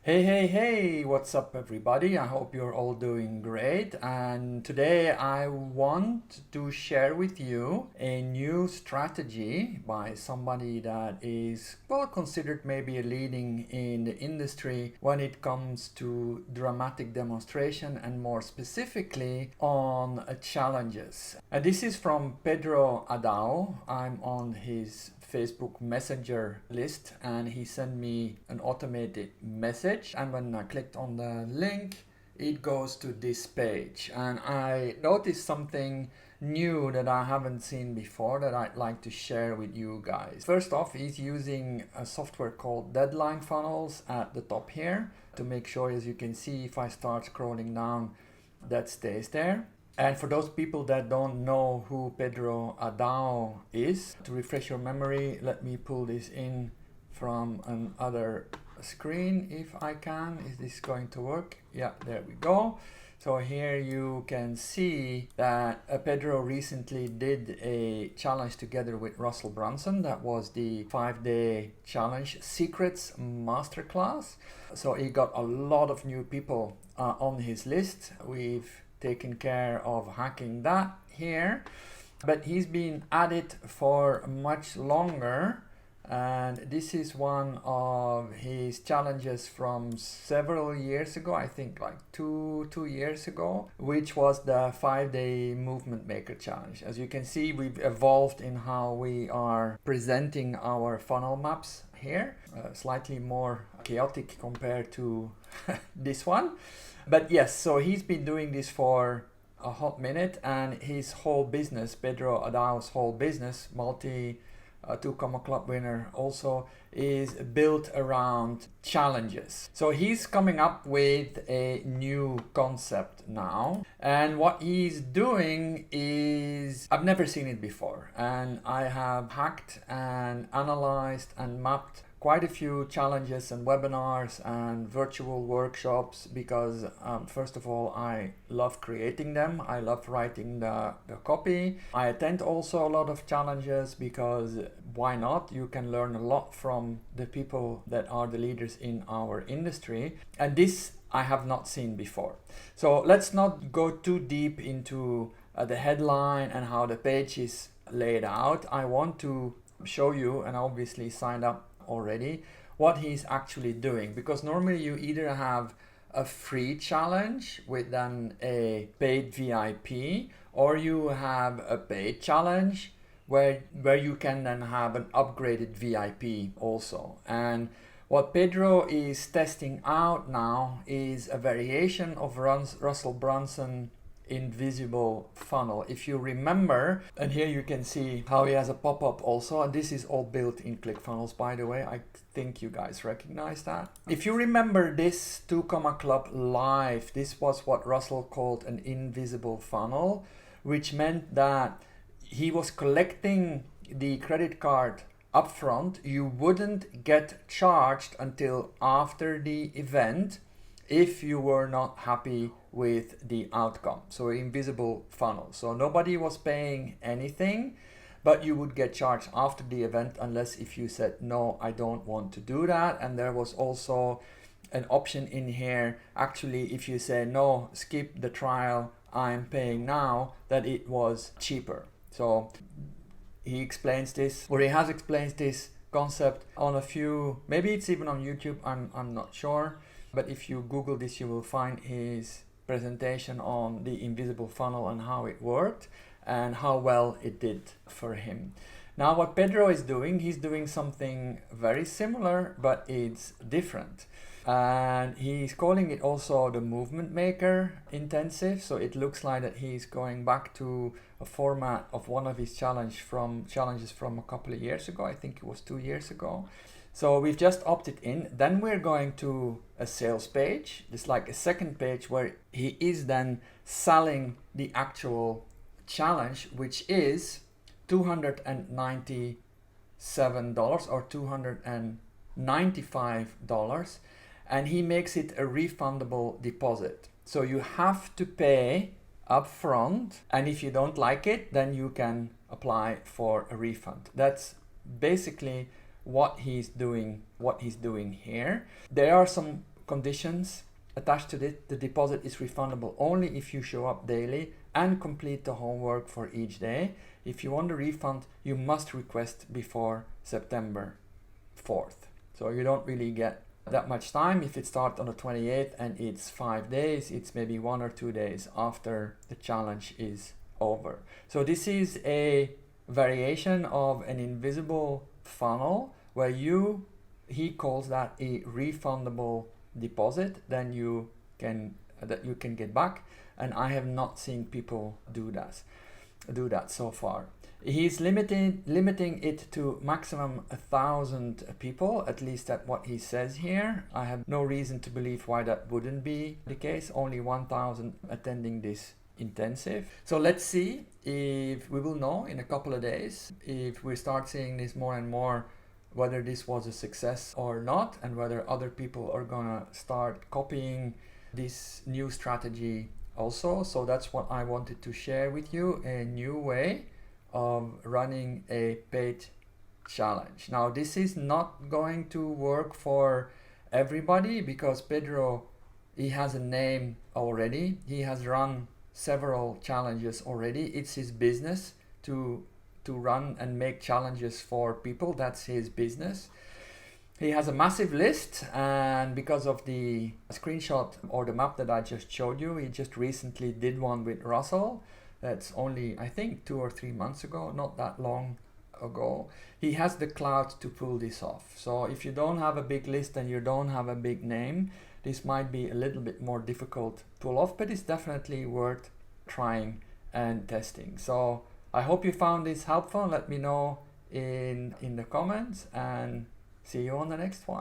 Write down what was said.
Hey, what's up, everybody? I hope you're all doing great. And today I want to share with you a new strategy by somebody that is, well, considered maybe a leading in the industry when it comes to dramatic demonstration and more specifically on challenges. And this is from Pedro Adao. I'm on his Facebook Messenger list and he sent me an automated message, and when I clicked on the link it goes to this page, and I noticed something new that I haven't seen before that I'd like to share with you guys. First off, he's using a software called Deadline Funnels at the top here to make sure, as you can see, if I start scrolling down, that stays there. And for those people that don't know who Pedro Adao is, to refresh your memory, let me pull this in from another screen if I can. Is this going to work? Yeah, there we go. So here you can see that Pedro recently did a challenge together with Russell Brunson. That was the 5-day challenge secrets masterclass. So he got a lot of new people on his list. We've taken care of hacking that here, but he's been at it for much longer, and this is one of his challenges from several years ago, I think like two years ago, which was the 5-day movement maker challenge. As you can see, we've evolved in how we are presenting our funnel maps here, slightly more chaotic compared to this one. But yes, so he's been doing this for a hot minute, and his whole business, Pedro Adao's whole business, multi Two Comma Club winner also, is built around challenges. So he's coming up with a new concept now, and what he's doing is, I've never seen it before, and I have hacked and analyzed and mapped quite a few challenges and webinars and virtual workshops because first of all, I love creating them. I love writing the copy. I attend also a lot of challenges because why not? You can learn a lot from the people that are the leaders in our industry. And this I have not seen before. So let's not go too deep into the headline and how the page is laid out. I want to show you, and obviously signed up already, what he's actually doing, because normally you either have a free challenge with then a paid VIP, or you have a paid challenge where you can then have an upgraded VIP also. And what Pedro is testing out now is a variation of Russell Brunson invisible funnel. If you remember, and here you can see how he has a pop-up also, and this is all built in ClickFunnels, by the way. I think you guys recognize that. If you remember this 2 Comma Club live, this was what Russell called an invisible funnel, which meant that he was collecting the credit card upfront. You wouldn't get charged until after the event if you were not happy with the outcome. So invisible funnel. So nobody was paying anything, but you would get charged after the event unless if you said, no, I don't want to do that. And there was also an option in here, actually, if you say, no, skip the trial, I'm paying now, that it was cheaper. So he explains this, or he has explained this concept on a few, maybe it's even on YouTube, I'm not sure. But if you Google this, you will find his presentation on the invisible funnel and how it worked and how well it did for him. Now what Pedro is doing, he's doing something very similar, but it's different. And he's calling it also the Movement Maker Intensive. So it looks like that he's going back to a format of one of his challenges from a couple of years ago. I think it was 2 years ago. So we've just opted in. Then we're going to a sales page. It's like a second page where he is then selling the actual challenge, which is $297 or $295. And he makes it a refundable deposit. So you have to pay upfront, and if you don't like it, then you can apply for a refund. That's basically what he's doing here. There are some conditions attached to it. The deposit is refundable only if you show up daily and complete the homework for each day. If you want a refund, you must request before September 4th. So you don't really get that much time. If it starts on the 28th and it's 5 days, it's maybe 1 or 2 days after the challenge is over. So this is a variation of an invisible funnel where he calls that a refundable deposit that you can get back, and I have not seen people do that so far. He's limiting it to maximum 1,000 people, at least that's what he says here. I have no reason to believe why that wouldn't be the case. Only 1,000 attending this intensive. So let's see if we will know in a couple of days if we start seeing this more and more, whether this was a success or not, and whether other people are gonna start copying this new strategy also. So that's what I wanted to share with you, a new way of running a paid challenge. Now this is not going to work for everybody because Pedro, he has a name already. He has run several challenges already. It's his business to run and make challenges for people. That's his business. He has a massive list, and because of the screenshot or the map that I just showed you, he just recently did one with Russell. That's only, I think, 2 or 3 months ago, not that long ago. He has the clout to pull this off. So if you don't have a big list and you don't have a big name, this might be a little bit more difficult to pull off, but it's definitely worth trying and testing. So I hope you found this helpful. Let me know in the comments, and see you on the next one.